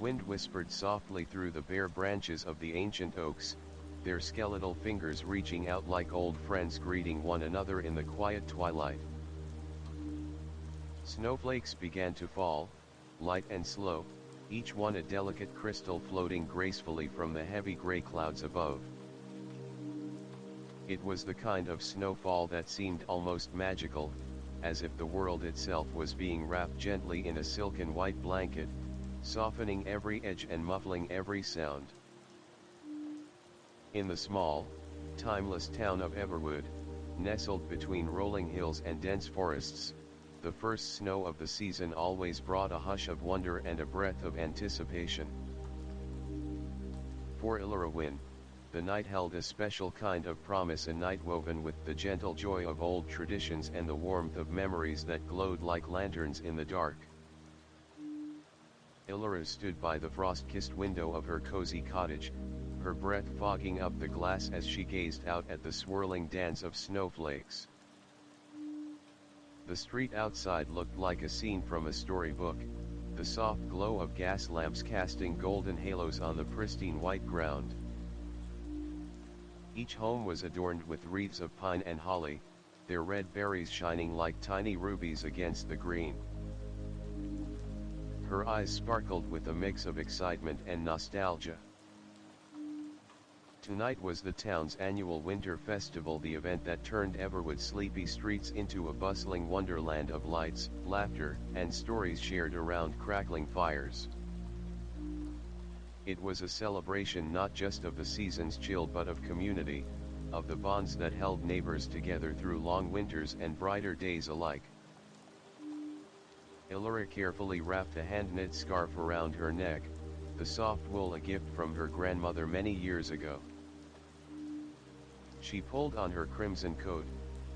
wind whispered softly through the bare branches of the ancient oaks, their skeletal fingers reaching out like old friends greeting one another in the quiet twilight. Snowflakes began to fall, light and slow, each one a delicate crystal floating gracefully from the heavy gray clouds above. It was the kind of snowfall that seemed almost magical, as if the world itself was being wrapped gently in a silken white blanket, softening every edge and muffling every sound. In the small, timeless town of Everwood, nestled between rolling hills and dense forests, the first snow of the season always brought a hush of wonder and a breath of anticipation. For Illyrowin, the night held a special kind of promise, a night woven with the gentle joy of old traditions and the warmth of memories that glowed like lanterns in the dark. Illyra stood by the frost-kissed window of her cozy cottage, her breath fogging up the glass as she gazed out at the swirling dance of snowflakes. The street outside looked like a scene from a storybook, the soft glow of gas lamps casting golden halos on the pristine white ground. Each home was adorned with wreaths of pine and holly, their red berries shining like tiny rubies against the green. Her eyes sparkled with a mix of excitement and nostalgia. Tonight was the town's annual winter festival, the event that turned Everwood's sleepy streets into a bustling wonderland of lights, laughter, and stories shared around crackling fires. It was a celebration not just of the season's chill but of community, of the bonds that held neighbors together through long winters and brighter days alike. Illyra carefully wrapped a hand-knit scarf around her neck, the soft wool a gift from her grandmother many years ago. She pulled on her crimson coat,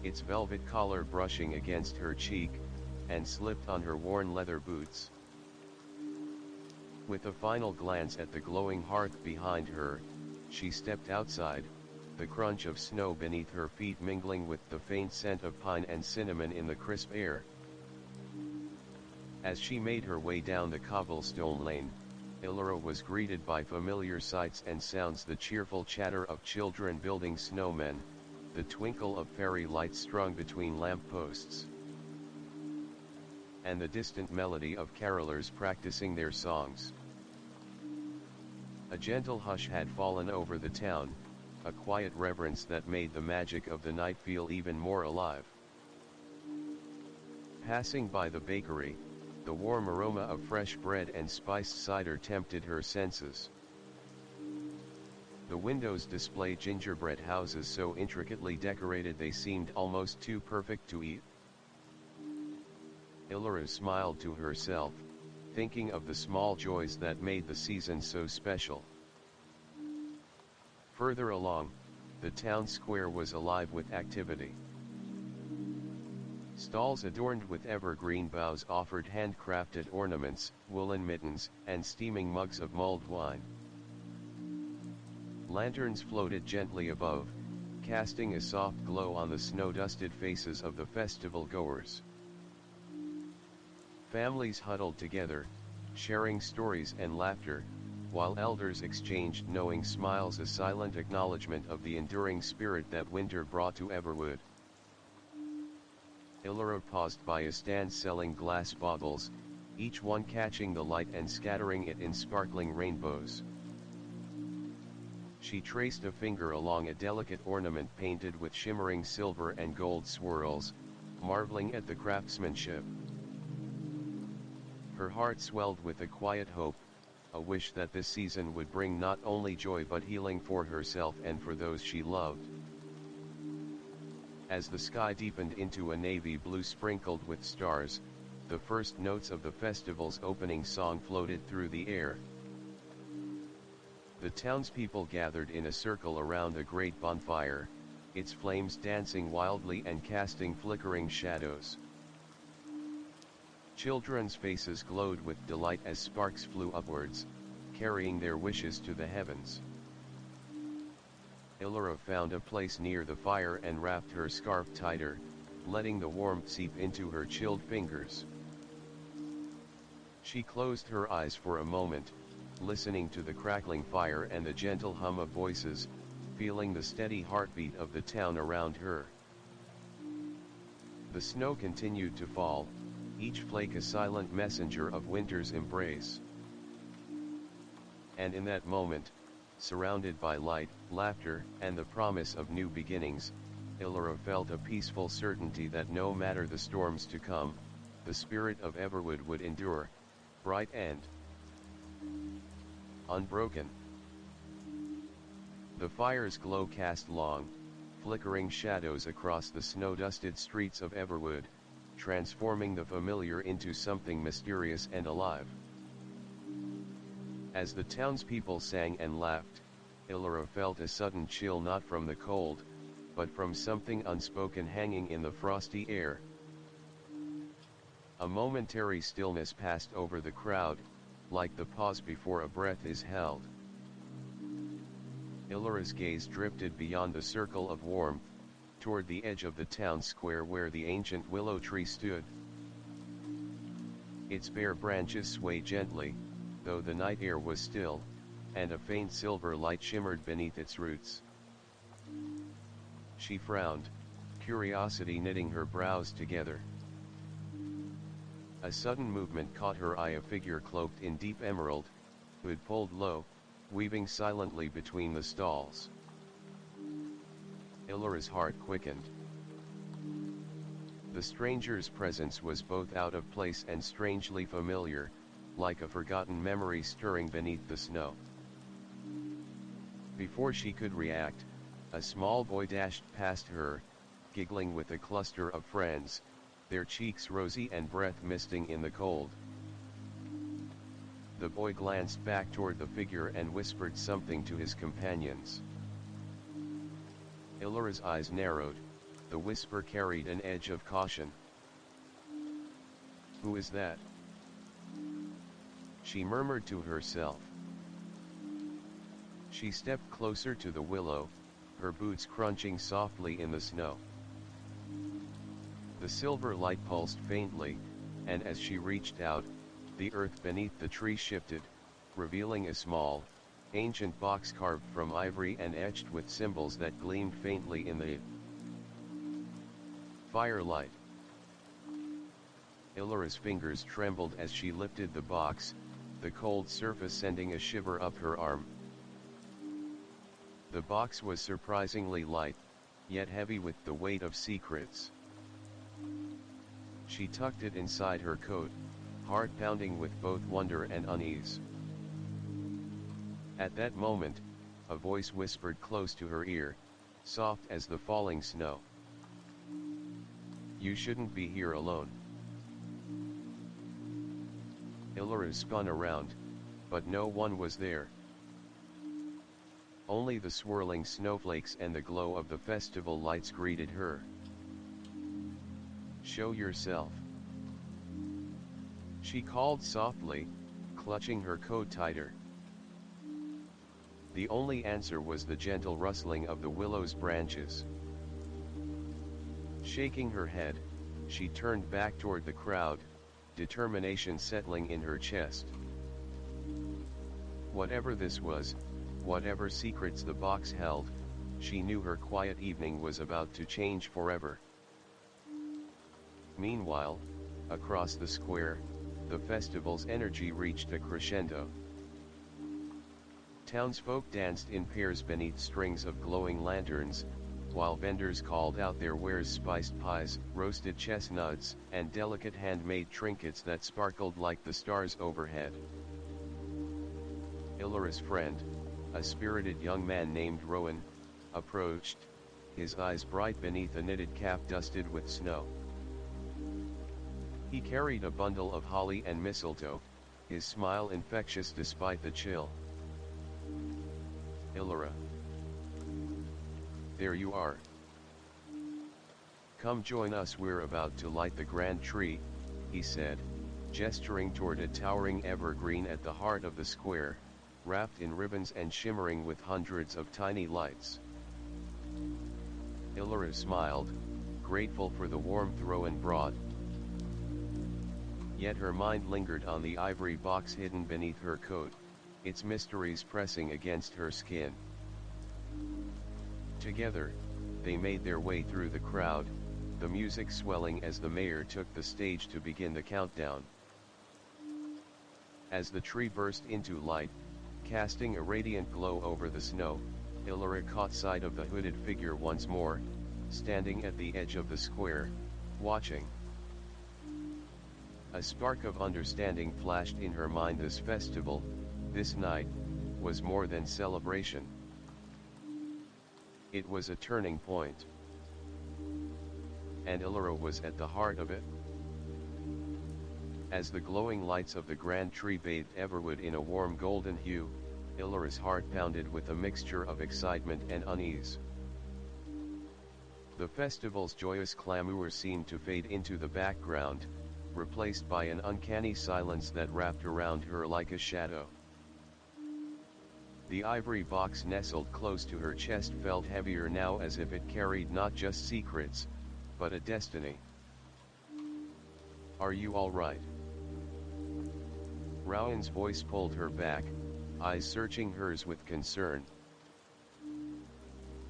its velvet collar brushing against her cheek, and slipped on her worn leather boots. With a final glance at the glowing hearth behind her, she stepped outside, the crunch of snow beneath her feet mingling with the faint scent of pine and cinnamon in the crisp air. As she made her way down the cobblestone lane, Illyra was greeted by familiar sights and sounds: the cheerful chatter of children building snowmen, the twinkle of fairy lights strung between lampposts, and the distant melody of carolers practicing their songs. A gentle hush had fallen over the town, a quiet reverence that made the magic of the night feel even more alive. Passing by the bakery, the warm aroma of fresh bread and spiced cider tempted her senses. The windows displayed gingerbread houses so intricately decorated they seemed almost too perfect to eat. Illyra smiled to herself, thinking of the small joys that made the season so special. Further along, the town square was alive with activity. Stalls adorned with evergreen boughs offered handcrafted ornaments, woolen mittens, and steaming mugs of mulled wine. Lanterns floated gently above, casting a soft glow on the snow-dusted faces of the festival-goers. Families huddled together, sharing stories and laughter, while elders exchanged knowing smiles, a silent acknowledgement of the enduring spirit that winter brought to Everwood. Illyra paused by a stand selling glass bottles, each one catching the light and scattering it in sparkling rainbows. She traced a finger along a delicate ornament painted with shimmering silver and gold swirls, marveling at the craftsmanship. Her heart swelled with a quiet hope, a wish that this season would bring not only joy but healing for herself and for those she loved. As the sky deepened into a navy blue sprinkled with stars, the first notes of the festival's opening song floated through the air. The townspeople gathered in a circle around a great bonfire, its flames dancing wildly and casting flickering shadows. Children's faces glowed with delight as sparks flew upwards, carrying their wishes to the heavens. Illyra found a place near the fire and wrapped her scarf tighter, letting the warmth seep into her chilled fingers. She closed her eyes for a moment, listening to the crackling fire and the gentle hum of voices, feeling the steady heartbeat of the town around her. The snow continued to fall, each flake a silent messenger of winter's embrace. And in that moment, surrounded by light, laughter, and the promise of new beginnings, Illyra felt a peaceful certainty that no matter the storms to come, the spirit of Everwood would endure, bright and unbroken. The fire's glow cast long, flickering shadows across the snow-dusted streets of Everwood, transforming the familiar into something mysterious and alive. As the townspeople sang and laughed, Illyra felt a sudden chill not from the cold, but from something unspoken hanging in the frosty air. A momentary stillness passed over the crowd, like the pause before a breath is held. Illyra's gaze drifted beyond the circle of warmth, toward the edge of the town square where the ancient willow tree stood. Its bare branches swayed gently, though the night air was still, and a faint silver light shimmered beneath its roots. She frowned, curiosity knitting her brows together. A sudden movement caught her eye, a figure cloaked in deep emerald, hood pulled low, weaving silently between the stalls. Illyra's heart quickened. The stranger's presence was both out of place and strangely familiar, like a forgotten memory stirring beneath the snow. Before she could react, a small boy dashed past her, giggling with a cluster of friends, their cheeks rosy and breath misting in the cold. The boy glanced back toward the figure and whispered something to his companions. Illyra's eyes narrowed, the whisper carried an edge of caution. "Who is that?" she murmured to herself. She stepped closer to the willow, her boots crunching softly in the snow. The silver light pulsed faintly, and as she reached out, the earth beneath the tree shifted, revealing a small, ancient box carved from ivory and etched with symbols that gleamed faintly in the firelight. Illyra's fingers trembled as she lifted the box, the cold surface sending a shiver up her arm. The box was surprisingly light, yet heavy with the weight of secrets. She tucked it inside her coat, heart pounding with both wonder and unease. At that moment, a voice whispered close to her ear, soft as the falling snow. "You shouldn't be here alone." Illyra spun around, but no one was there. Only the swirling snowflakes and the glow of the festival lights greeted her. "Show yourself," she called softly, clutching her coat tighter. The only answer was the gentle rustling of the willow's branches. Shaking her head, she turned back toward the crowd, determination settling in her chest. Whatever this was, whatever secrets the box held, she knew her quiet evening was about to change forever. Meanwhile, across the square, the festival's energy reached a crescendo. Townsfolk danced in pairs beneath strings of glowing lanterns, while vendors called out their wares: spiced pies, roasted chestnuts, and delicate handmade trinkets that sparkled like the stars overhead. Illyra's friend, a spirited young man named Rowan, approached, his eyes bright beneath a knitted cap dusted with snow. He carried a bundle of holly and mistletoe, his smile infectious despite the chill. "Illyra, there you are. Come join us, we're about to light the grand tree," he said, gesturing toward a towering evergreen at the heart of the square, wrapped in ribbons and shimmering with hundreds of tiny lights. Illyra smiled, grateful for the warmth Rowan brought. Yet her mind lingered on the ivory box hidden beneath her coat, its mysteries pressing against her skin. Together, they made their way through the crowd, the music swelling as the mayor took the stage to begin the countdown. As the tree burst into light, casting a radiant glow over the snow, Illyra caught sight of the hooded figure once more, standing at the edge of the square, watching. A spark of understanding flashed in her mind. This festival, this night, was more than celebration. It was a turning point. And Illyra was at the heart of it. As the glowing lights of the grand tree bathed Everwood in a warm golden hue, Illyra's heart pounded with a mixture of excitement and unease. The festival's joyous clamor seemed to fade into the background, replaced by an uncanny silence that wrapped around her like a shadow. The ivory box nestled close to her chest felt heavier now, as if it carried not just secrets, but a destiny. "Are you all right?" Rowan's voice pulled her back, eyes searching hers with concern.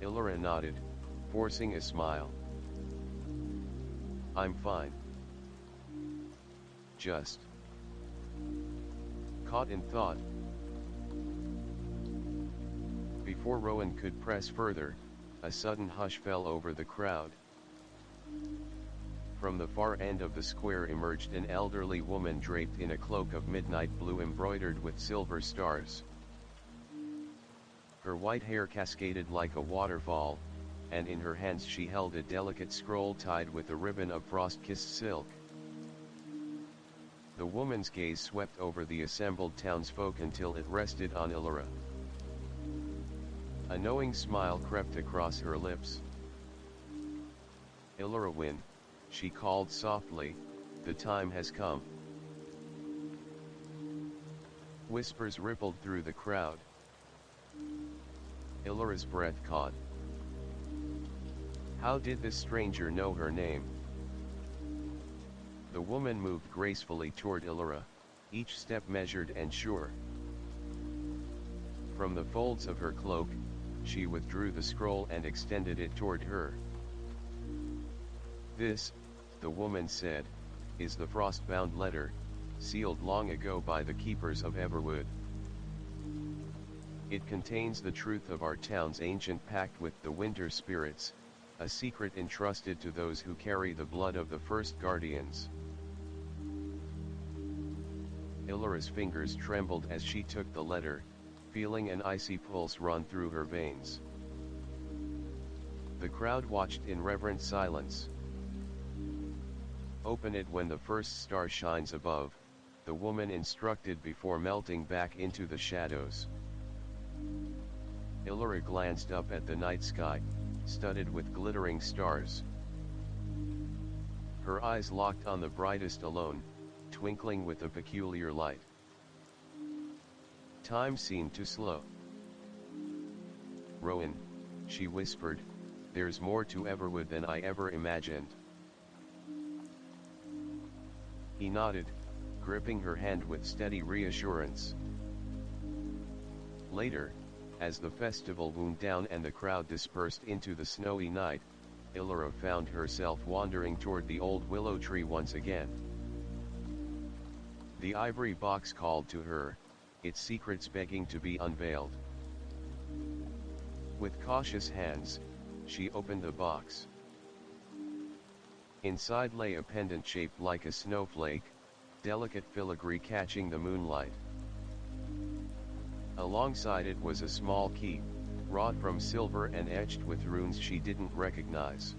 Illyra nodded, forcing a smile. "I'm fine. Just caught in thought." Before Rowan could press further, a sudden hush fell over the crowd. From the far end of the square emerged an elderly woman draped in a cloak of midnight blue embroidered with silver stars. Her white hair cascaded like a waterfall, and in her hands she held a delicate scroll tied with a ribbon of frost-kissed silk. The woman's gaze swept over the assembled townsfolk until it rested on Illyra. A knowing smile crept across her lips. "Illyra Wynne," she called softly, "the time has come." Whispers rippled through the crowd. Illyra's breath caught. How did this stranger know her name? The woman moved gracefully toward Illyra, each step measured and sure. From the folds of her cloak, she withdrew the scroll and extended it toward her. "This," the woman said, "is the frost-bound letter, sealed long ago by the keepers of Everwood. It contains the truth of our town's ancient pact with the winter spirits, a secret entrusted to those who carry the blood of the first guardians." Illyra's fingers trembled as she took the letter, feeling an icy pulse run through her veins. The crowd watched in reverent silence. "Open it when the first star shines above," the woman instructed before melting back into the shadows. Illyra glanced up at the night sky, studded with glittering stars. Her eyes locked on the brightest alone, twinkling with a peculiar light. Time seemed to slow. "Rowan," she whispered, "there's more to Everwood than I ever imagined." He nodded, gripping her hand with steady reassurance. Later, as the festival wound down and the crowd dispersed into the snowy night, Illyra found herself wandering toward the old willow tree once again. The ivory box called to her, its secrets begging to be unveiled. With cautious hands, she opened the box. Inside lay a pendant shaped like a snowflake, delicate filigree catching the moonlight. Alongside it was a small key, wrought from silver and etched with runes she didn't recognize.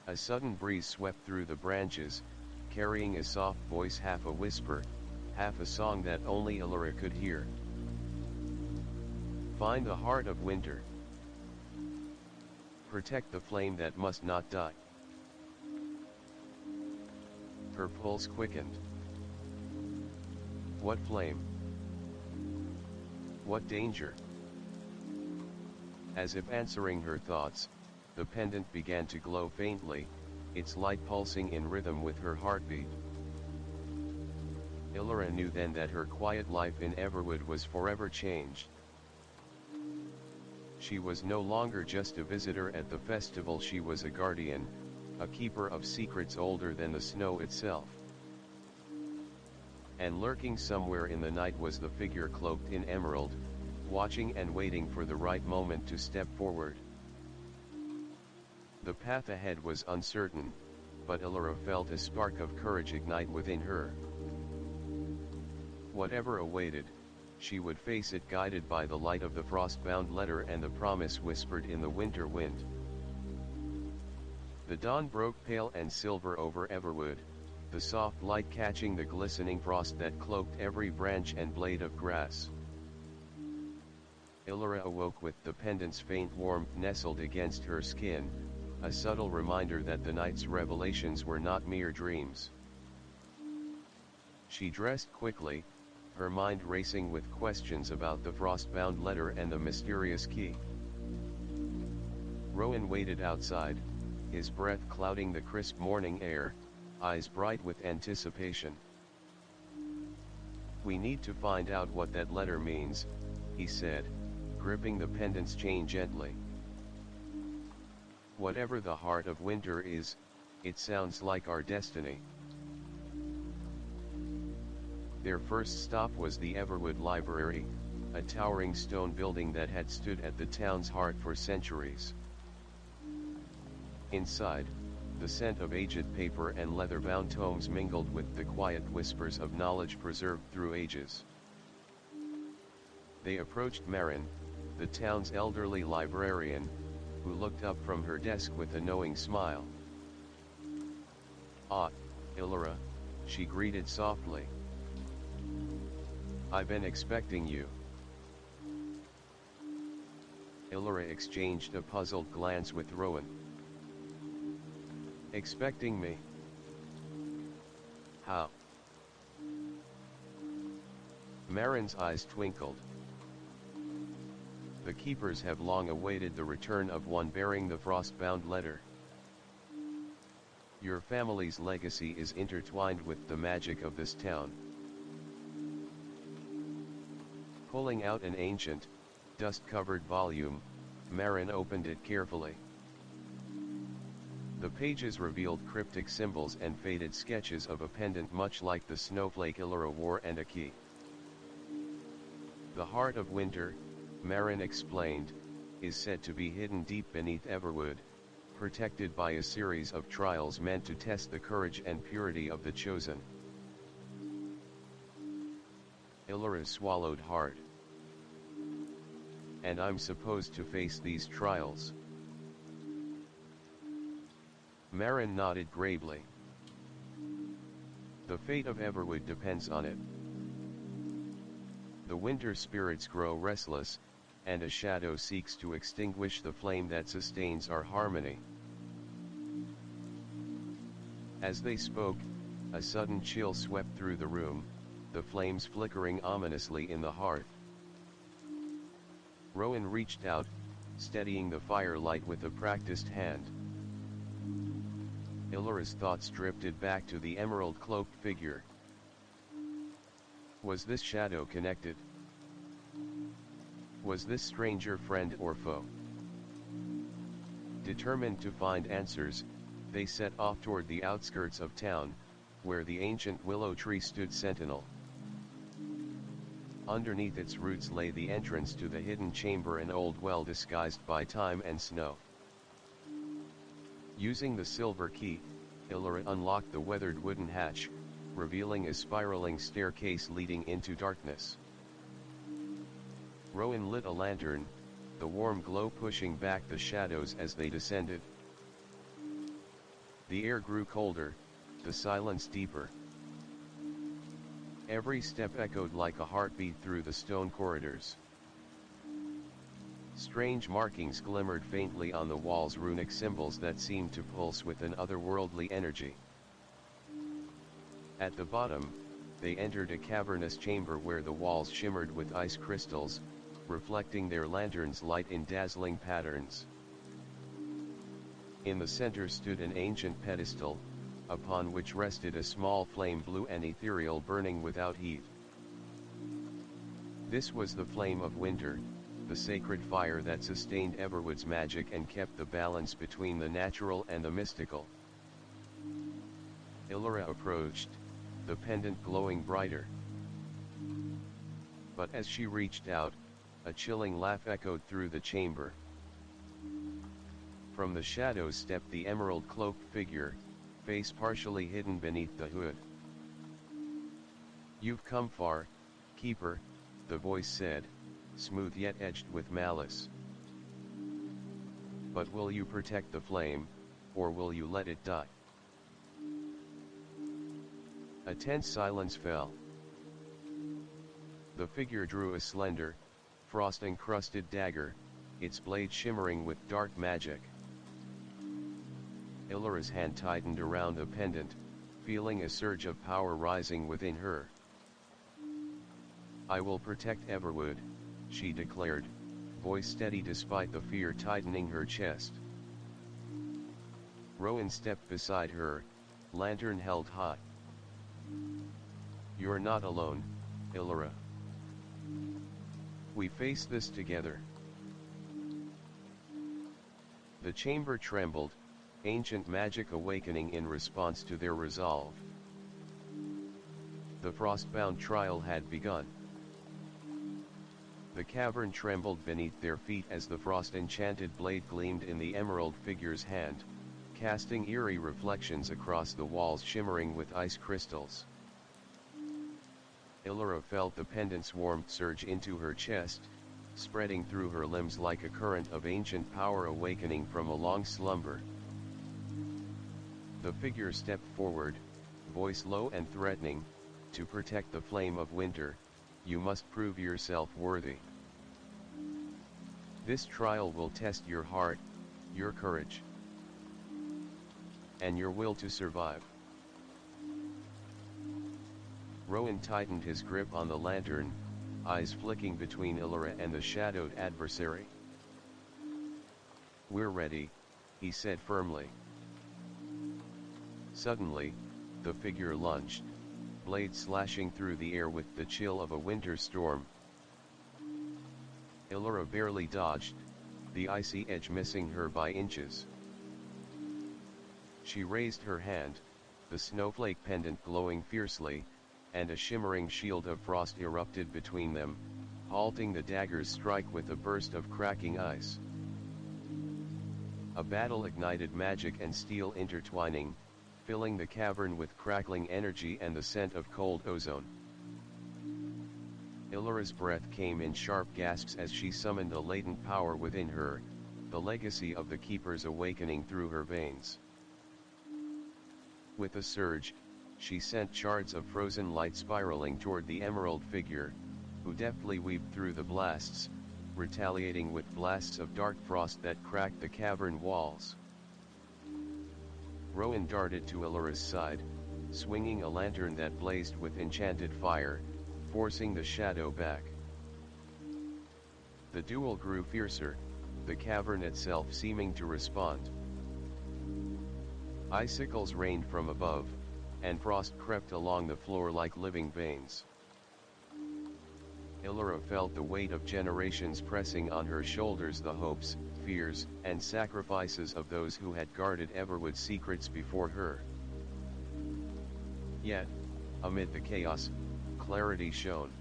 A sudden breeze swept through the branches, carrying a soft voice, half a whisper, half a song that only Illyra could hear. "Find the heart of winter. Protect the flame that must not die." Her pulse quickened. What flame? What danger? As if answering her thoughts, the pendant began to glow faintly, its light pulsing in rhythm with her heartbeat. Illyra knew then that her quiet life in Everwood was forever changed. She was no longer just a visitor at the festival, she was a guardian, a keeper of secrets older than the snow itself. And lurking somewhere in the night was the figure cloaked in emerald, watching and waiting for the right moment to step forward. The path ahead was uncertain, but Illyra felt a spark of courage ignite within her. Whatever awaited, she would face it guided by the light of the frost-bound letter and the promise whispered in the winter wind. The dawn broke pale and silver over Everwood, the soft light catching the glistening frost that cloaked every branch and blade of grass. Illyra awoke with the pendant's faint warmth nestled against her skin, a subtle reminder that the night's revelations were not mere dreams. She dressed quickly, her mind racing with questions about the frost-bound letter and the mysterious key. Rowan waited outside, his breath clouding the crisp morning air, eyes bright with anticipation. "We need to find out what that letter means," he said, gripping the pendant's chain gently. "Whatever the heart of winter is, it sounds like our destiny." Their first stop was the Everwood Library, a towering stone building that had stood at the town's heart for centuries. Inside, the scent of aged paper and leather-bound tomes mingled with the quiet whispers of knowledge preserved through ages. They approached Marin, the town's elderly librarian, who looked up from her desk with a knowing smile. "Ah, Illyra," she greeted softly. "I've been expecting you." Illyra exchanged a puzzled glance with Rowan. "Expecting me? How?" Marin's eyes twinkled. "The keepers have long awaited the return of one bearing the frost-bound letter. Your family's legacy is intertwined with the magic of this town." Pulling out an ancient, dust-covered volume, Marin opened it carefully. The pages revealed cryptic symbols and faded sketches of a pendant much like the snowflake Illyra wore and a key. "The heart of winter," Marin explained, "is said to be hidden deep beneath Everwood, protected by a series of trials meant to test the courage and purity of the chosen." Illyra swallowed hard. "And I'm supposed to face these trials?" Marin nodded gravely. "The fate of Everwood depends on it. The winter spirits grow restless, and a shadow seeks to extinguish the flame that sustains our harmony." As they spoke, a sudden chill swept through the room, the flames flickering ominously in the hearth. Rowan reached out, steadying the firelight with a practiced hand. Illyra's thoughts drifted back to the emerald-cloaked figure. Was this shadow connected? Was this stranger friend or foe? Determined to find answers, they set off toward the outskirts of town, where the ancient willow tree stood sentinel. Underneath its roots lay the entrance to the hidden chamber, an old well disguised by time and snow. Using the silver key, Illyra unlocked the weathered wooden hatch, revealing a spiraling staircase leading into darkness. Rowan lit a lantern, the warm glow pushing back the shadows as they descended. The air grew colder, the silence deeper. Every step echoed like a heartbeat through the stone corridors. Strange markings glimmered faintly on the walls, runic symbols that seemed to pulse with an otherworldly energy. At the bottom, they entered a cavernous chamber where the walls shimmered with ice crystals, reflecting their lanterns' light in dazzling patterns. In the center stood an ancient pedestal, upon which rested a small flame, blue and ethereal, burning without heat. This was the flame of winter, the sacred fire that sustained Everwood's magic and kept the balance between the natural and the mystical. Illyra approached, the pendant glowing brighter. But as she reached out, a chilling laugh echoed through the chamber. From the shadows stepped the emerald-cloaked figure, face partially hidden beneath the hood. "You've come far, Keeper," the voice said, smooth yet edged with malice. "But will you protect the flame, or will you let it die?" A tense silence fell. The figure drew a slender, frost-encrusted dagger, its blade shimmering with dark magic. Illyra's hand tightened around the pendant, feeling a surge of power rising within her. "I will protect Everwood," she declared, voice steady despite the fear tightening her chest. Rowan stepped beside her, lantern held high. "You're not alone, Illyra. We face this together." The chamber trembled, ancient magic awakening in response to their resolve. The frostbound trial had begun. The cavern trembled beneath their feet as the frost-enchanted blade gleamed in the emerald figure's hand, casting eerie reflections across the walls shimmering with ice crystals. Illyra felt the pendant's warmth surge into her chest, spreading through her limbs like a current of ancient power awakening from a long slumber. The figure stepped forward, voice low and threatening, "To protect the flame of winter, you must prove yourself worthy. This trial will test your heart, your courage, and your will to survive." Rowan tightened his grip on the lantern, eyes flicking between Illyra and the shadowed adversary. "We're ready," he said firmly. Suddenly, the figure lunged, blade slashing through the air with the chill of a winter storm. Illyra barely dodged, the icy edge missing her by inches. She raised her hand, the snowflake pendant glowing fiercely, and a shimmering shield of frost erupted between them, halting the dagger's strike with a burst of cracking ice. A battle ignited magic and steel intertwining, filling the cavern with crackling energy and the scent of cold ozone. Illyra's breath came in sharp gasps as she summoned a latent power within her, the legacy of the Keeper's awakening through her veins. With a surge, she sent shards of frozen light spiraling toward the emerald figure, who deftly weaved through the blasts, retaliating with blasts of dark frost that cracked the cavern walls. Rowan darted to Illyra's side, swinging a lantern that blazed with enchanted fire, forcing the shadow back. The duel grew fiercer, the cavern itself seeming to respond. Icicles rained from above, and frost crept along the floor like living veins. Illyra felt the weight of generations pressing on her shoulders, the hopes, fears, and sacrifices of those who had guarded Everwood's secrets before her. Yet, amid the chaos, clarity shone.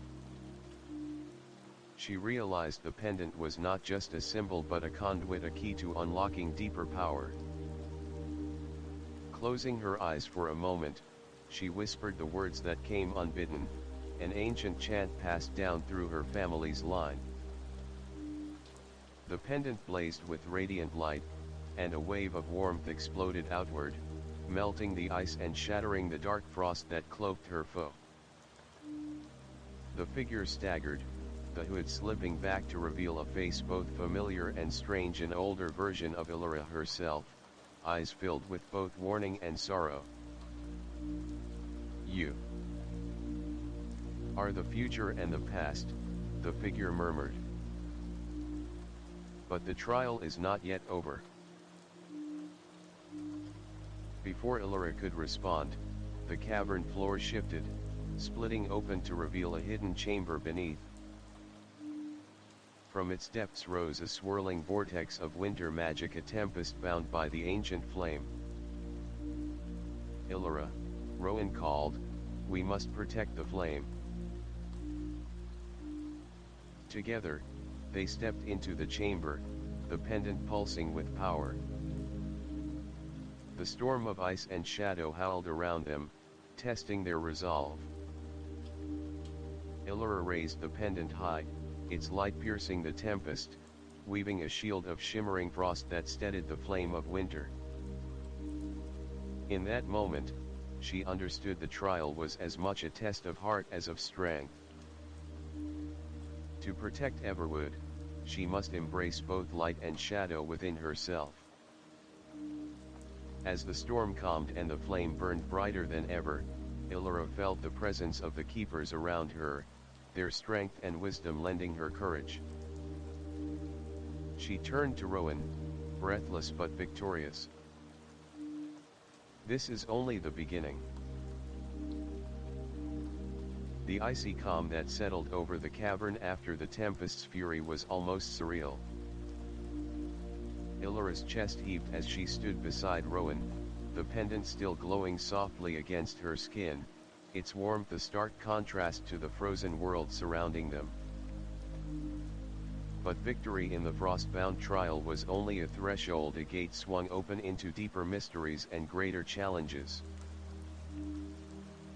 She realized the pendant was not just a symbol but a conduit, a key to unlocking deeper power. Closing her eyes for a moment, she whispered the words that came unbidden, an ancient chant passed down through her family's line. The pendant blazed with radiant light, and a wave of warmth exploded outward, melting the ice and shattering the dark frost that cloaked her foe. The figure staggered, the hood slipping back to reveal a face both familiar and strange, an older version of Illyra herself, eyes filled with both warning and sorrow. "You are the future and the past," the figure murmured. "But the trial is not yet over." Before Illyra could respond, the cavern floor shifted, splitting open to reveal a hidden chamber beneath. From its depths rose a swirling vortex of winter magic, a tempest bound by the ancient flame. "Illyra," Rowan called, "we must protect the flame." Together, they stepped into the chamber, the pendant pulsing with power. The storm of ice and shadow howled around them, testing their resolve. Illyra raised the pendant high, its light piercing the tempest, weaving a shield of shimmering frost that steadied the flame of winter. In that moment, she understood the trial was as much a test of heart as of strength. To protect Everwood, she must embrace both light and shadow within herself. As the storm calmed and the flame burned brighter than ever, Illyra felt the presence of the keepers around her, their strength and wisdom lending her courage. She turned to Rowan, breathless but victorious. "This is only the beginning." The icy calm that settled over the cavern after the tempest's fury was almost surreal. Illyra's chest heaved as she stood beside Rowan, the pendant still glowing softly against her skin, its warmth a stark contrast to the frozen world surrounding them. But victory in the frost-bound trial was only a threshold, a gate swung open into deeper mysteries and greater challenges.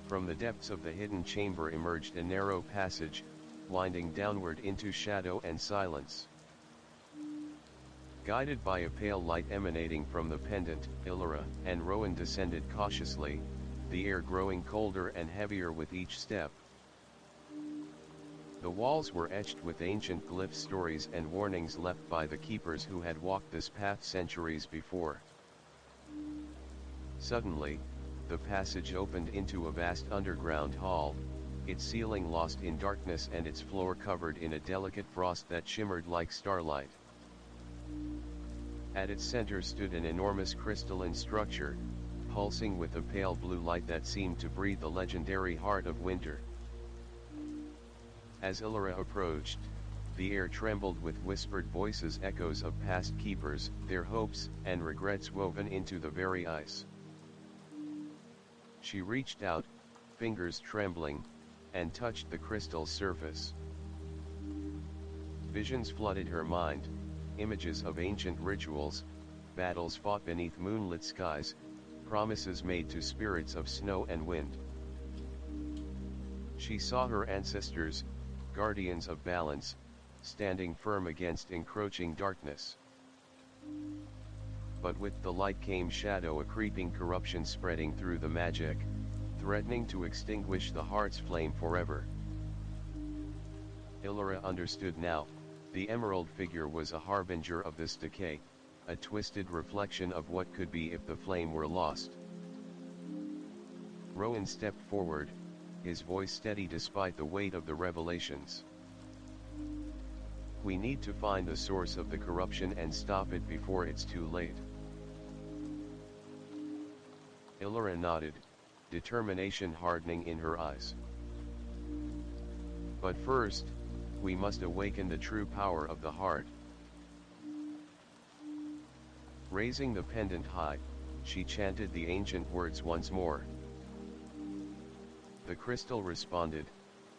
From the depths of the hidden chamber emerged a narrow passage, winding downward into shadow and silence. Guided by a pale light emanating from the pendant, Illyra and Rowan descended cautiously, the air growing colder and heavier with each step. The walls were etched with ancient glyph stories and warnings left by the keepers who had walked this path centuries before. Suddenly, the passage opened into a vast underground hall, its ceiling lost in darkness and its floor covered in a delicate frost that shimmered like starlight. At its center stood an enormous crystalline structure, pulsing with a pale blue light that seemed to breathe the legendary heart of winter. As Illyra approached, the air trembled with whispered voices, echoes of past keepers, their hopes and regrets woven into the very ice. She reached out, fingers trembling, and touched the crystal's surface. Visions flooded her mind, images of ancient rituals, battles fought beneath moonlit skies, promises made to spirits of snow and wind. She saw her ancestors, guardians of balance, standing firm against encroaching darkness. But with the light came shadow, a creeping corruption spreading through the magic, threatening to extinguish the heart's flame forever. Illyra understood now, the emerald figure was a harbinger of this decay, a twisted reflection of what could be if the flame were lost. Rowan stepped forward, his voice steady despite the weight of the revelations. "We need to find the source of the corruption and stop it before it's too late." Illyra nodded, determination hardening in her eyes. "But first, we must awaken the true power of the heart." Raising the pendant high, she chanted the ancient words once more. The crystal responded,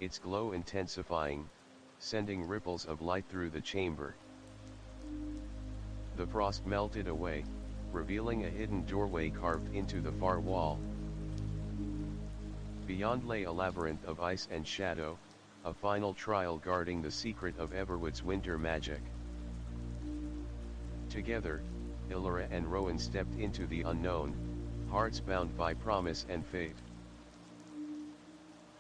its glow intensifying, sending ripples of light through the chamber. The frost melted away, revealing a hidden doorway carved into the far wall. Beyond lay a labyrinth of ice and shadow, a final trial guarding the secret of Everwood's winter magic. Together, Illyra and Rowan stepped into the unknown, hearts bound by promise and fate.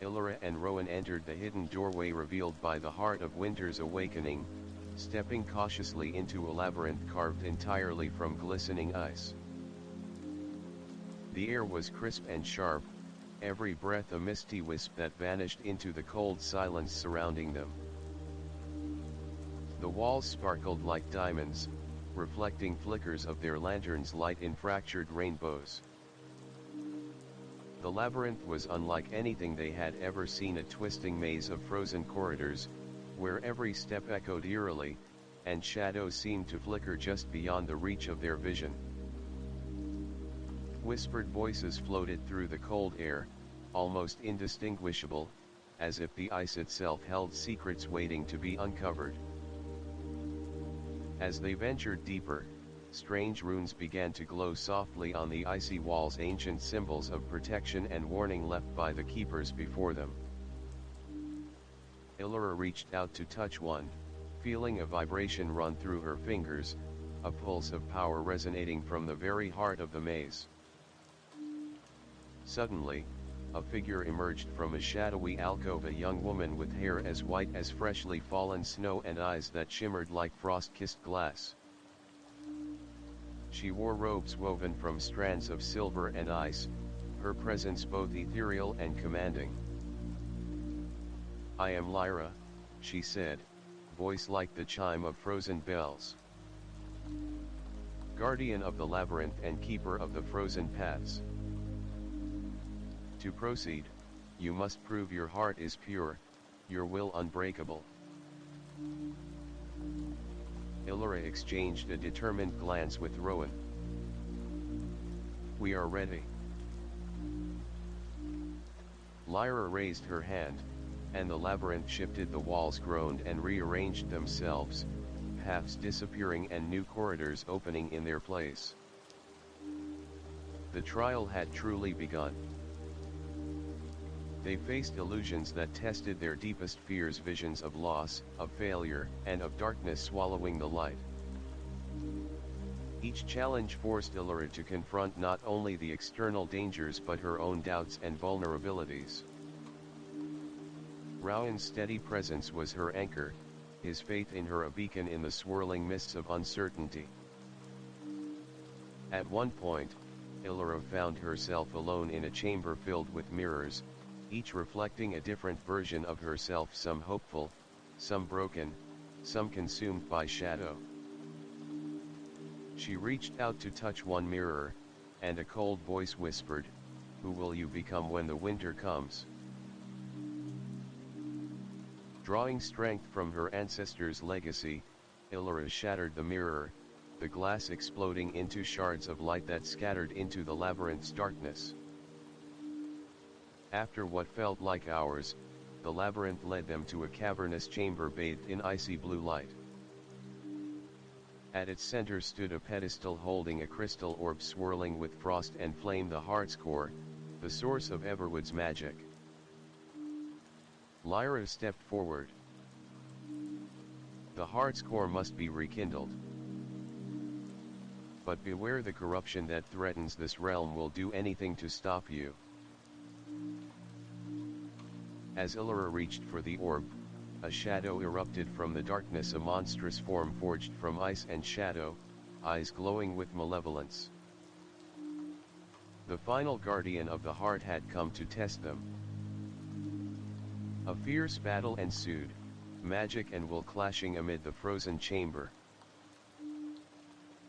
Illyra and Rowan entered the hidden doorway revealed by the heart of winter's awakening, stepping cautiously into a labyrinth carved entirely from glistening ice. The air was crisp and sharp, every breath a misty wisp that vanished into the cold silence surrounding them. The walls sparkled like diamonds, reflecting flickers of their lanterns' light in fractured rainbows. The labyrinth was unlike anything they had ever seen, a twisting maze of frozen corridors, where every step echoed eerily, and shadows seemed to flicker just beyond the reach of their vision. Whispered voices floated through the cold air, almost indistinguishable, as if the ice itself held secrets waiting to be uncovered. As they ventured deeper, strange runes began to glow softly on the icy walls, ancient symbols of protection and warning left by the keepers before them. Illyra reached out to touch one, feeling a vibration run through her fingers, a pulse of power resonating from the very heart of the maze. Suddenly, a figure emerged from a shadowy alcove, a young woman with hair as white as freshly fallen snow and eyes that shimmered like frost-kissed glass. She wore robes woven from strands of silver and ice, her presence both ethereal and commanding. "I am Lyra," she said, voice like the chime of frozen bells. "Guardian of the labyrinth and keeper of the frozen paths. To proceed, you must prove your heart is pure, your will unbreakable." Illyra exchanged a determined glance with Rowan. "We are ready." Lyra raised her hand, and the labyrinth shifted, the walls groaned and rearranged themselves, paths disappearing and new corridors opening in their place. The trial had truly begun. They faced illusions that tested their deepest fears, visions of loss, of failure, and of darkness swallowing the light. Each challenge forced Illyra to confront not only the external dangers but her own doubts and vulnerabilities. Rowan's steady presence was her anchor, his faith in her a beacon in the swirling mists of uncertainty. At one point, Illyra found herself alone in a chamber filled with mirrors, each reflecting a different version of herself, some hopeful, some broken, some consumed by shadow. She reached out to touch one mirror, and a cold voice whispered, "Who will you become when the winter comes?" Drawing strength from her ancestors' legacy, Illyra shattered the mirror, the glass exploding into shards of light that scattered into the labyrinth's darkness. After what felt like hours, the labyrinth led them to a cavernous chamber bathed in icy blue light. At its center stood a pedestal holding a crystal orb swirling with frost and flame, the heart's core, the source of Everwood's magic. Lyra stepped forward. "The heart's core must be rekindled. But beware, the corruption that threatens this realm will do anything to stop you." As Illyra reached for the orb, a shadow erupted from the darkness, a monstrous form forged from ice and shadow, eyes glowing with malevolence. The final guardian of the heart had come to test them. A fierce battle ensued, magic and will clashing amid the frozen chamber.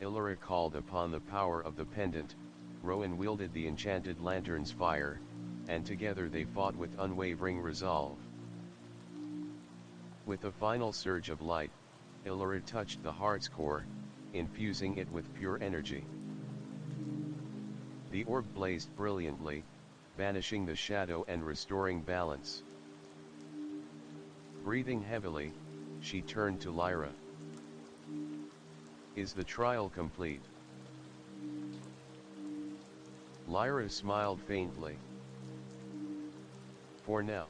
Illyra called upon the power of the pendant, Rowan wielded the enchanted lantern's fire, and together they fought with unwavering resolve. With a final surge of light, Illyra touched the heart's core, infusing it with pure energy. The orb blazed brilliantly, banishing the shadow and restoring balance. Breathing heavily, she turned to Lyra. "Is the trial complete?" Lyra smiled faintly. "For now.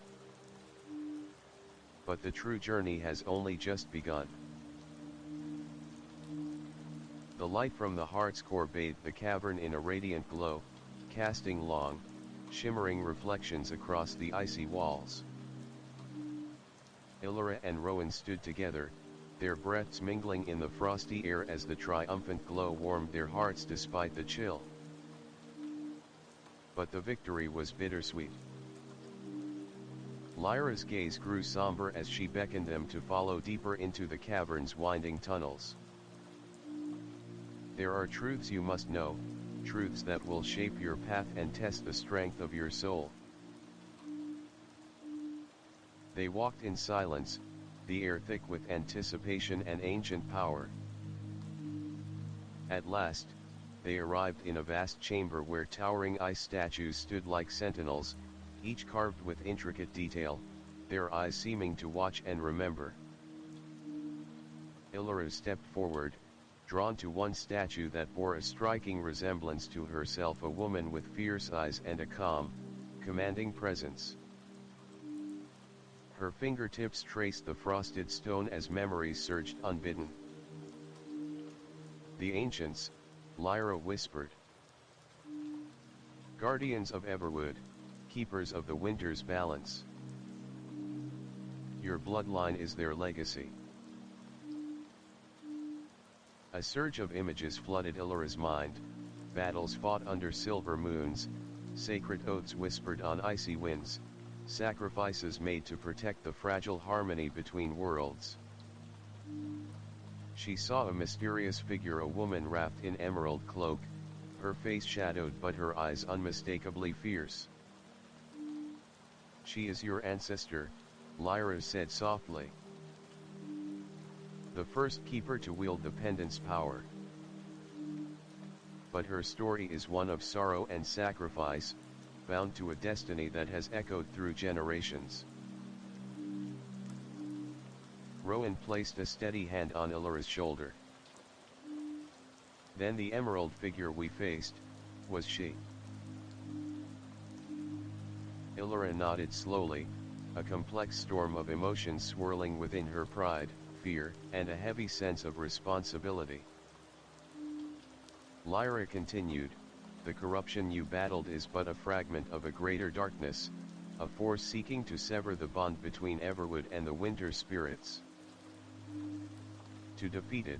But the true journey has only just begun." The light from the heart's core bathed the cavern in a radiant glow, casting long, shimmering reflections across the icy walls. Illyra and Rowan stood together, their breaths mingling in the frosty air as the triumphant glow warmed their hearts despite the chill. But the victory was bittersweet. Lyra's gaze grew somber as she beckoned them to follow deeper into the cavern's winding tunnels. "There are truths you must know," truths that will shape your path and test the strength of your soul. They walked in silence, the air thick with anticipation and ancient power. At last, they arrived in a vast chamber where towering ice statues stood like sentinels, each carved with intricate detail, their eyes seeming to watch and remember. Illyra stepped forward, drawn to one statue that bore a striking resemblance to herself, a woman with fierce eyes and a calm, commanding presence. Her fingertips traced the frosted stone as memories surged unbidden. The ancients, Lyra whispered. Guardians of Everwood, keepers of the winter's balance. Your bloodline is their legacy. A surge of images flooded Illyra's mind, battles fought under silver moons, sacred oaths whispered on icy winds, sacrifices made to protect the fragile harmony between worlds. She saw a mysterious figure, a woman wrapped in emerald cloak, her face shadowed but her eyes unmistakably fierce. She is your ancestor, Lyra said softly. The first keeper to wield the pendant's power. But her story is one of sorrow and sacrifice, bound to a destiny that has echoed through generations. Rowan placed a steady hand on Illyra's shoulder. Then the emerald figure we faced, was she? Illyra nodded slowly, a complex storm of emotions swirling within her: pride, fear, and a heavy sense of responsibility. Lyra continued, the corruption you battled is but a fragment of a greater darkness, a force seeking to sever the bond between Everwood and the winter spirits. To defeat it,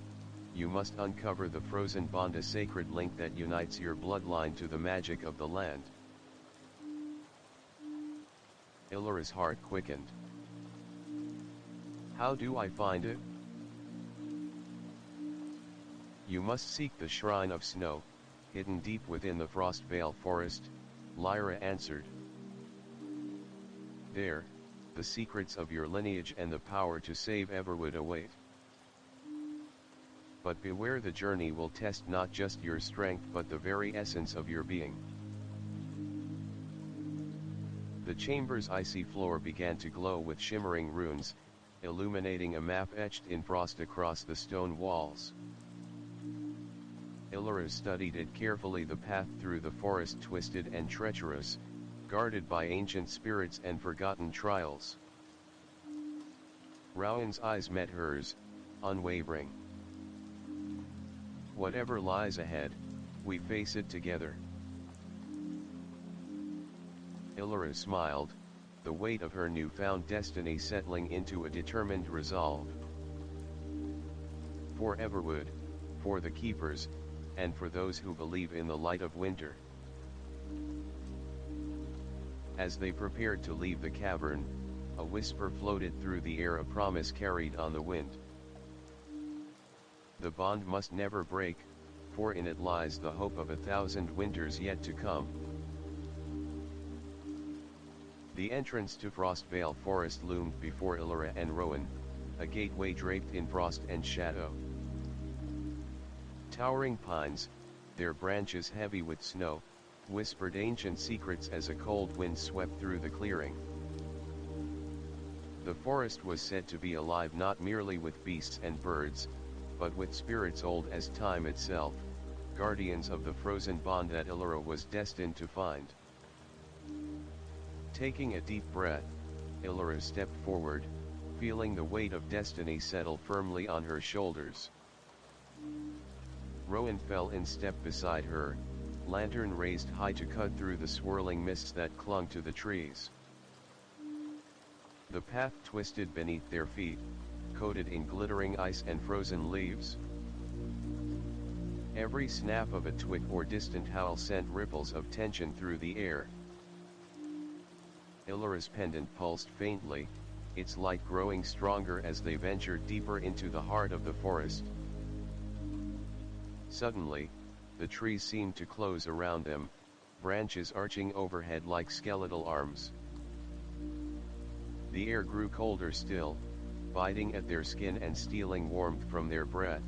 you must uncover the frozen bond, a sacred link that unites your bloodline to the magic of the land. Illyra's heart quickened. How do I find it? You must seek the Shrine of Snow, hidden deep within the Frostvale Forest, Lyra answered. There, the secrets of your lineage and the power to save Everwood await. But beware, the journey will test not just your strength but the very essence of your being. The chamber's icy floor began to glow with shimmering runes, illuminating a map etched in frost across the stone walls. Illyra studied it carefully. The path through the forest twisted and treacherous, guarded by ancient spirits and forgotten trials. Rowan's eyes met hers, unwavering. Whatever lies ahead, we face it together. Illyra smiled, the weight of her newfound destiny settling into a determined resolve. For Everwood, for the keepers, and for those who believe in the light of winter. As they prepared to leave the cavern, a whisper floated through the air, a promise carried on the wind. The bond must never break, for in it lies the hope of 1,000 winters yet to come. The entrance to Frostvale Forest loomed before Illyra and Rowan, a gateway draped in frost and shadow. Towering pines, their branches heavy with snow, whispered ancient secrets as a cold wind swept through the clearing. The forest was said to be alive not merely with beasts and birds, but with spirits old as time itself, guardians of the frozen bond that Illyra was destined to find. Taking a deep breath, Illyra stepped forward, feeling the weight of destiny settle firmly on her shoulders. Rowan fell in step beside her, lantern raised high to cut through the swirling mists that clung to the trees. The path twisted beneath their feet, coated in glittering ice and frozen leaves. Every snap of a twig or distant howl sent ripples of tension through the air. Illyra's pendant pulsed faintly, its light growing stronger as they ventured deeper into the heart of the forest. Suddenly, the trees seemed to close around them, branches arching overhead like skeletal arms. The air grew colder still, biting at their skin and stealing warmth from their breath.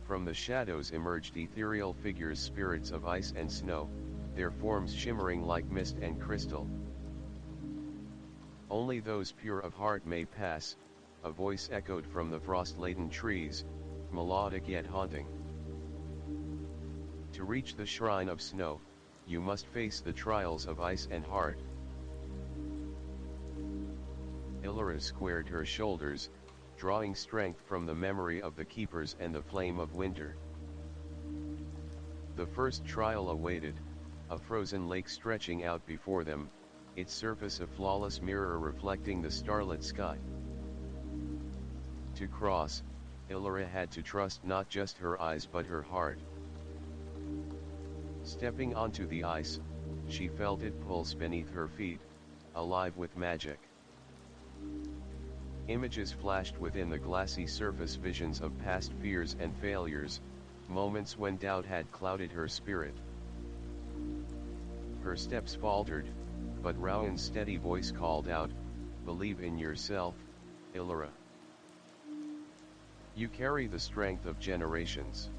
From the shadows emerged ethereal figures, spirits of ice and snow, their forms shimmering like mist and crystal. "Only those pure of heart may pass," a voice echoed from the frost-laden trees, melodic yet haunting. "To reach the shrine of snow, you must face the trials of ice and heart." Illyra squared her shoulders, drawing strength from the memory of the keepers and the flame of winter. The first trial awaited, a frozen lake stretching out before them, its surface a flawless mirror reflecting the starlit sky. To cross, Illyra had to trust not just her eyes but her heart. Stepping onto the ice, she felt it pulse beneath her feet, alive with magic. Images flashed within the glassy surface, visions of past fears and failures, moments when doubt had clouded her spirit. Her steps faltered, but Rowan's steady voice called out, "Believe in yourself, Illyra. You carry the strength of generations."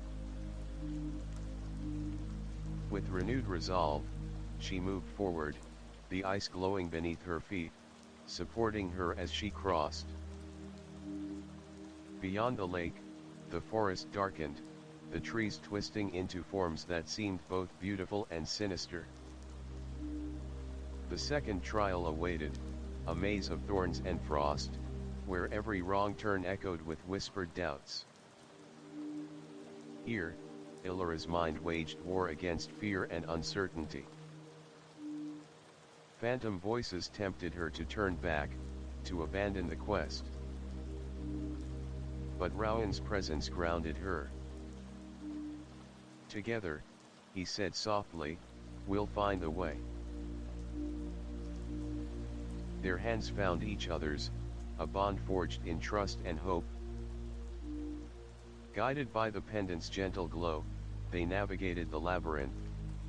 With renewed resolve, she moved forward, the ice glowing beneath her feet, supporting her as she crossed. Beyond the lake, the forest darkened, the trees twisting into forms that seemed both beautiful and sinister. The second trial awaited, a maze of thorns and frost, where every wrong turn echoed with whispered doubts. Here, Illyra's mind waged war against fear and uncertainty. Phantom voices tempted her to turn back, to abandon the quest. But Rowan's presence grounded her. "Together," he said softly, "we'll find the way." Their hands found each other's, a bond forged in trust and hope. Guided by the pendant's gentle glow, they navigated the labyrinth,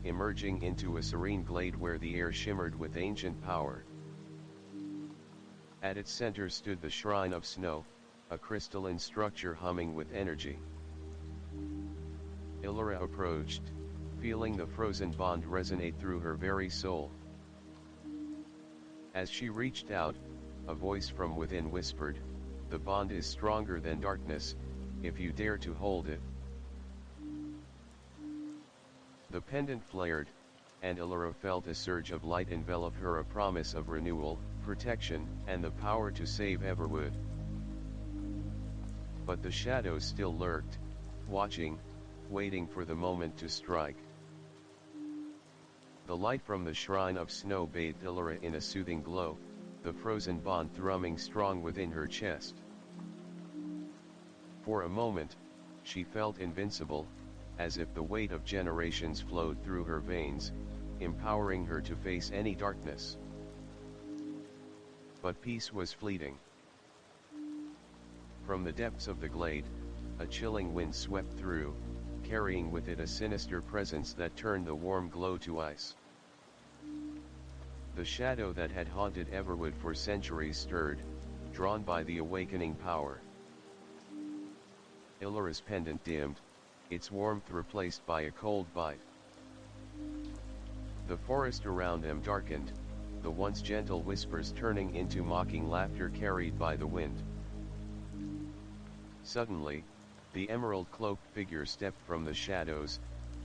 emerging into a serene glade where the air shimmered with ancient power. At its center stood the Shrine of Snow, a crystalline structure humming with energy. Illyra approached, feeling the frozen bond resonate through her very soul. As she reached out, a voice from within whispered, "The bond is stronger than darkness, if you dare to hold it." The pendant flared, and Illyra felt a surge of light envelop her, a promise of renewal, protection, and the power to save Everwood. But the shadows still lurked, watching, waiting for the moment to strike. The light from the Shrine of Snow bathed Illyra in a soothing glow, the frozen bond thrumming strong within her chest. For a moment, she felt invincible, as if the weight of generations flowed through her veins, empowering her to face any darkness. But peace was fleeting. From the depths of the glade, a chilling wind swept through, carrying with it a sinister presence that turned the warm glow to ice. The shadow that had haunted Everwood for centuries stirred, drawn by the awakening power. Illyra's pendant dimmed, its warmth replaced by a cold bite. The forest around them darkened, the once gentle whispers turning into mocking laughter carried by the wind. Suddenly, the emerald-cloaked figure stepped from the shadows,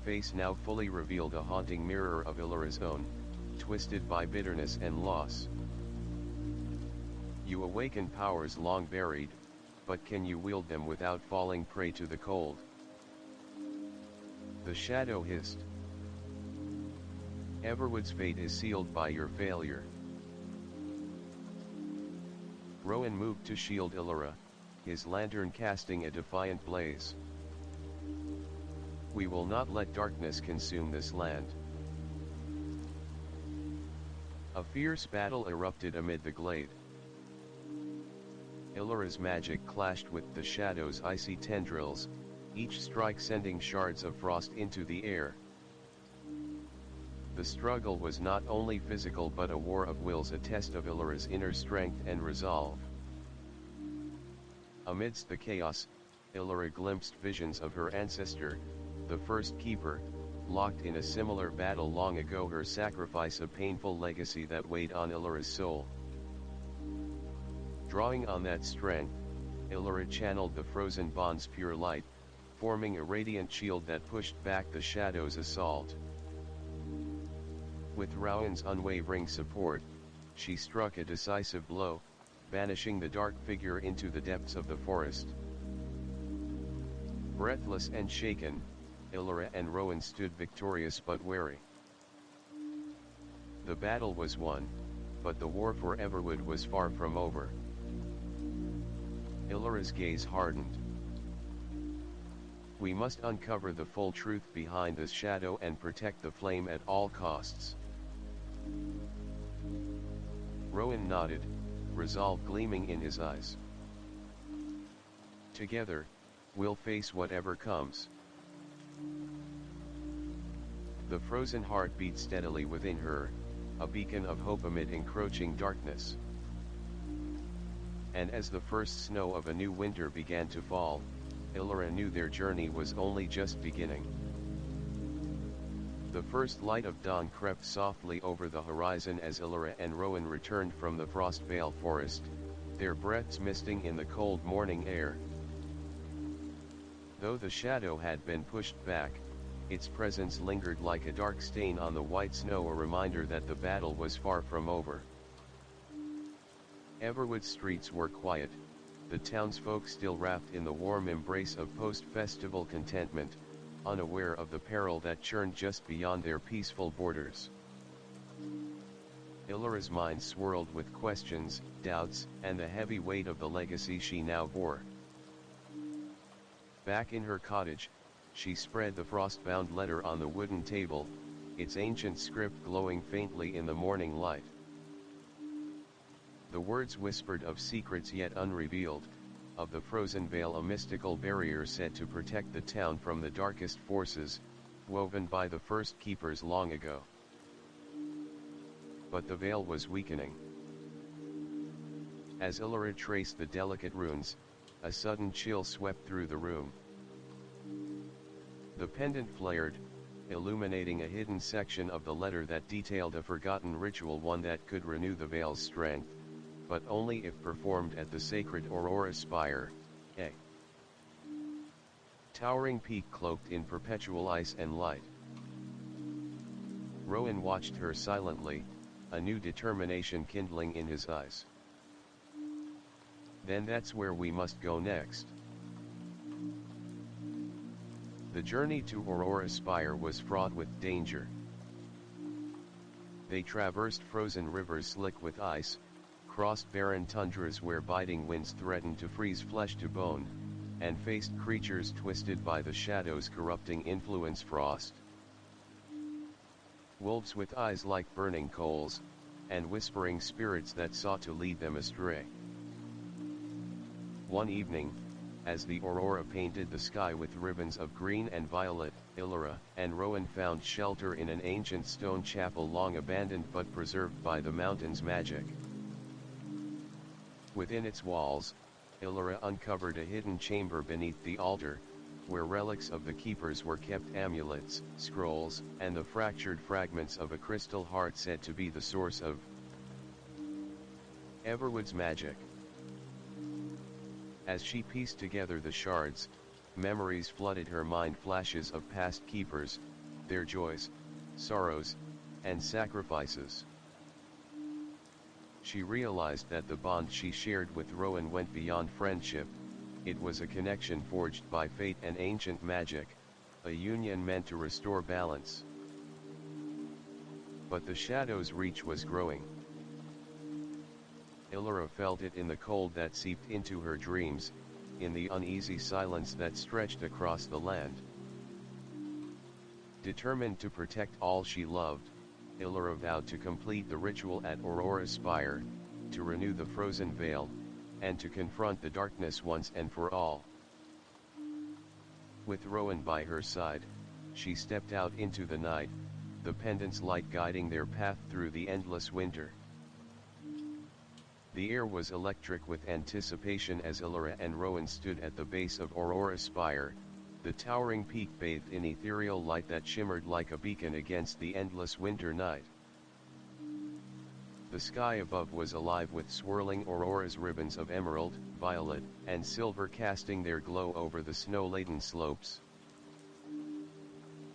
face now fully revealed, a haunting mirror of Illyra's own, twisted by bitterness and loss. "You awaken powers long buried, but can you wield them without falling prey to the cold?" The shadow hissed. "Everwood's fate is sealed by your failure." Rowan moved to shield Illyra, his lantern casting a defiant blaze. "We will not let darkness consume this land." A fierce battle erupted amid the glade. Illyra's magic clashed with the shadow's icy tendrils, each strike sending shards of frost into the air. The struggle was not only physical but a war of wills, a test of Illyra's inner strength and resolve. Amidst the chaos, Illyra glimpsed visions of her ancestor, the first keeper, locked in a similar battle long ago, her sacrifice a painful legacy that weighed on Illyra's soul. Drawing on that strength, Illyra channeled the frozen bond's pure light, forming a radiant shield that pushed back the shadow's assault. With Rowan's unwavering support, she struck a decisive blow, banishing the dark figure into the depths of the forest. Breathless and shaken, Illyra and Rowan stood victorious but wary. The battle was won, but the war for Everwood was far from over. Illyra's gaze hardened. We must uncover the full truth behind this shadow and protect the flame at all costs. Rowan nodded, resolve gleaming in his eyes. Together, we'll face whatever comes. The frozen heart beat steadily within her, a beacon of hope amid encroaching darkness. And as the first snow of a new winter began to fall, Illyra knew their journey was only just beginning. The first light of dawn crept softly over the horizon as Illyra and Rowan returned from the frost-veiled forest, their breaths misting in the cold morning air. Though the shadow had been pushed back, its presence lingered like a dark stain on the white snow, a reminder that the battle was far from over. Everwood's streets were quiet, the townsfolk still wrapped in the warm embrace of post-festival contentment, unaware of the peril that churned just beyond their peaceful borders. Illyra's mind swirled with questions, doubts, and the heavy weight of the legacy she now bore. Back in her cottage, she spread the frost-bound letter on the wooden table, its ancient script glowing faintly in the morning light. The words whispered of secrets yet unrevealed, of the frozen veil, a mystical barrier set to protect the town from the darkest forces, woven by the first keepers long ago. But the veil was weakening. As Illyra traced the delicate runes, a sudden chill swept through the room. The pendant flared, illuminating a hidden section of the letter that detailed a forgotten ritual, one that could renew the veil's strength, but only if performed at the sacred Aurora Spire, a towering peak cloaked in perpetual ice and light. Rowan watched her silently, a new determination kindling in his eyes. Then that's where we must go next. The journey to Aurora Spire was fraught with danger. They traversed frozen rivers slick with ice, crossed barren tundras where biting winds threatened to freeze flesh to bone, and faced creatures twisted by the shadow's corrupting influence, frost. Wolves with eyes like burning coals, and whispering spirits that sought to lead them astray. One evening, as the aurora painted the sky with ribbons of green and violet, Illyra and Rowan found shelter in an ancient stone chapel long abandoned but preserved by the mountain's magic. Within its walls, Illyra uncovered a hidden chamber beneath the altar, where relics of the keepers were kept, amulets, scrolls, and the fractured fragments of a crystal heart said to be the source of Everwood's magic. As she pieced together the shards, memories flooded her mind, flashes of past keepers, their joys, sorrows, and sacrifices. She realized that the bond she shared with Rowan went beyond friendship. It was a connection forged by fate and ancient magic, a union meant to restore balance. But the shadow's reach was growing. Illyra felt it in the cold that seeped into her dreams, in the uneasy silence that stretched across the land. Determined to protect all she loved, Illyra vowed to complete the ritual at Aurora Spire, to renew the frozen veil, and to confront the darkness once and for all. With Rowan by her side, she stepped out into the night, the pendant's light guiding their path through the endless winter. The air was electric with anticipation as Illyra and Rowan stood at the base of Aurora Spire, the towering peak bathed in ethereal light that shimmered like a beacon against the endless winter night. The sky above was alive with swirling auroras, ribbons of emerald, violet, and silver casting their glow over the snow-laden slopes.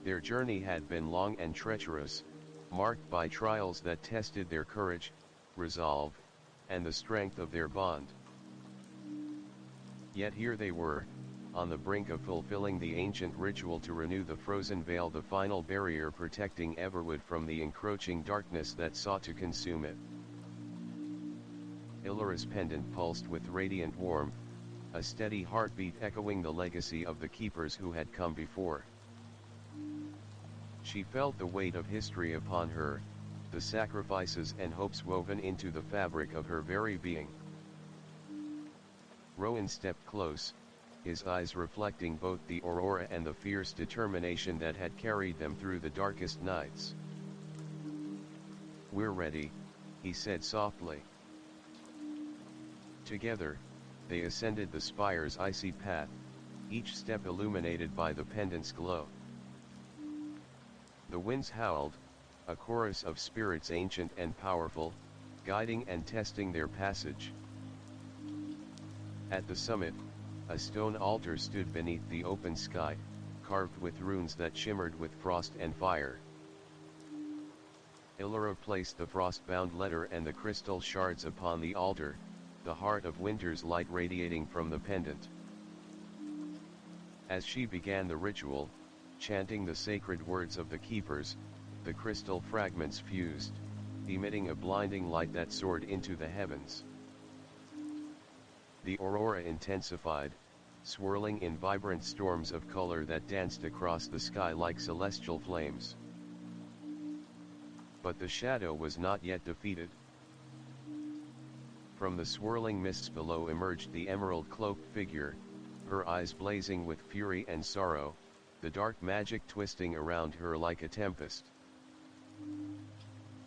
Their journey had been long and treacherous, marked by trials that tested their courage, resolve, and the strength of their bond. Yet here they were, on the brink of fulfilling the ancient ritual to renew the frozen veil, the final barrier protecting Everwood from the encroaching darkness that sought to consume it. Illyra's pendant pulsed with radiant warmth, a steady heartbeat echoing the legacy of the keepers who had come before. She felt the weight of history upon her, the sacrifices and hopes woven into the fabric of her very being. Rowan stepped close, his eyes reflecting both the aurora and the fierce determination that had carried them through the darkest nights. "We're ready," he said softly. Together, they ascended the spire's icy path, each step illuminated by the pendant's glow. The winds howled, a chorus of spirits ancient and powerful, guiding and testing their passage. At the summit, a stone altar stood beneath the open sky, carved with runes that shimmered with frost and fire. Illyra placed the frost-bound letter and the crystal shards upon the altar, the heart of winter's light radiating from the pendant. As she began the ritual, chanting the sacred words of the keepers, the crystal fragments fused, emitting a blinding light that soared into the heavens. The aurora intensified, swirling in vibrant storms of color that danced across the sky like celestial flames. But the shadow was not yet defeated. From the swirling mists below emerged the emerald-cloaked figure, her eyes blazing with fury and sorrow, the dark magic twisting around her like a tempest.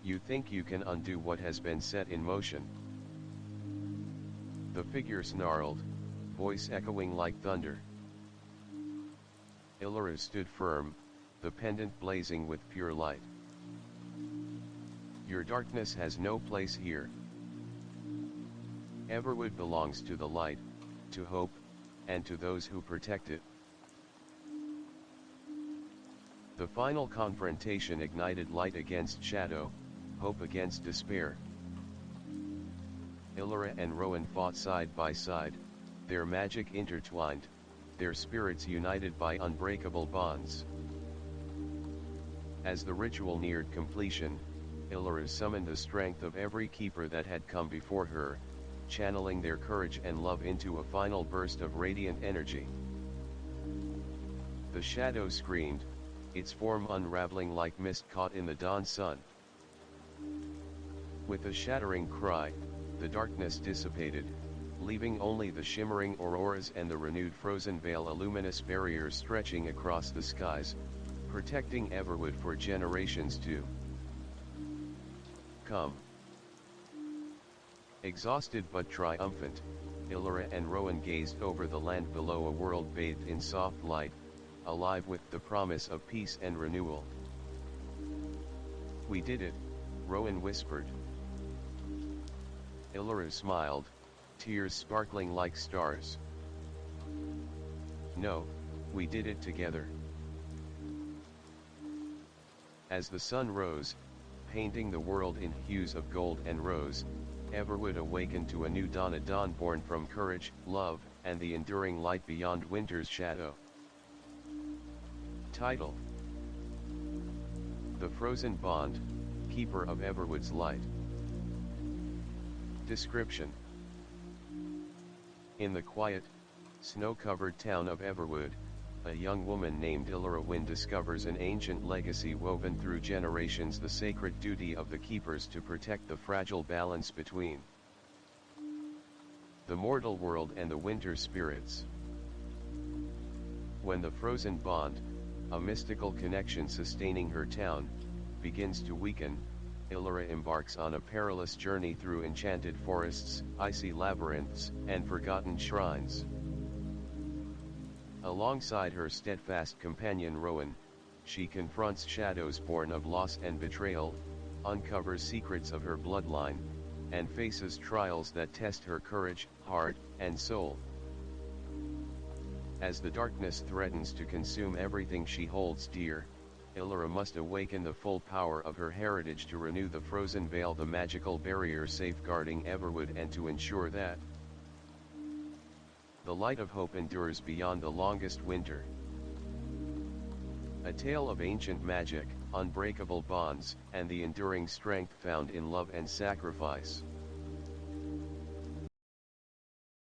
"You think you can undo what has been set in motion?" The figure snarled, voice echoing like thunder. Illyra stood firm, the pendant blazing with pure light. "Your darkness has no place here. Everwood belongs to the light, to hope, and to those who protect it." The final confrontation ignited light against shadow, hope against despair. Illyra and Rowan fought side by side, their magic intertwined, their spirits united by unbreakable bonds. As the ritual neared completion, Illyra summoned the strength of every keeper that had come before her, channeling their courage and love into a final burst of radiant energy. The shadow screamed, its form unraveling like mist caught in the dawn sun. With a shattering cry, the darkness dissipated, leaving only the shimmering auroras and the renewed frozen veil, a luminous barrier stretching across the skies, protecting Everwood for generations to come. Exhausted but triumphant, Illyra and Rowan gazed over the land below, a world bathed in soft light, alive with the promise of peace and renewal. "We did it," Rowan whispered. Illyra smiled, tears sparkling like stars. "No, we did it together." As the sun rose, painting the world in hues of gold and rose, Everwood awakened to a new dawn, a dawn born from courage, love, and the enduring light beyond winter's shadow. Title: The Frozen Bond, Keeper of Everwood's Light. Description: In the quiet, snow-covered town of Everwood, a young woman named Illyra Wynn discovers an ancient legacy woven through generations, the sacred duty of the keepers to protect the fragile balance between the mortal world and the winter spirits. When the frozen bond, a mystical connection sustaining her town, begins to weaken, Illyra embarks on a perilous journey through enchanted forests, icy labyrinths, and forgotten shrines. Alongside her steadfast companion Rowan, she confronts shadows born of loss and betrayal, uncovers secrets of her bloodline, and faces trials that test her courage, heart, and soul. As the darkness threatens to consume everything she holds dear, Illyra must awaken the full power of her heritage to renew the frozen veil, the magical barrier safeguarding Everwood, and to ensure that the light of hope endures beyond the longest winter. A tale of ancient magic, unbreakable bonds, and the enduring strength found in love and sacrifice.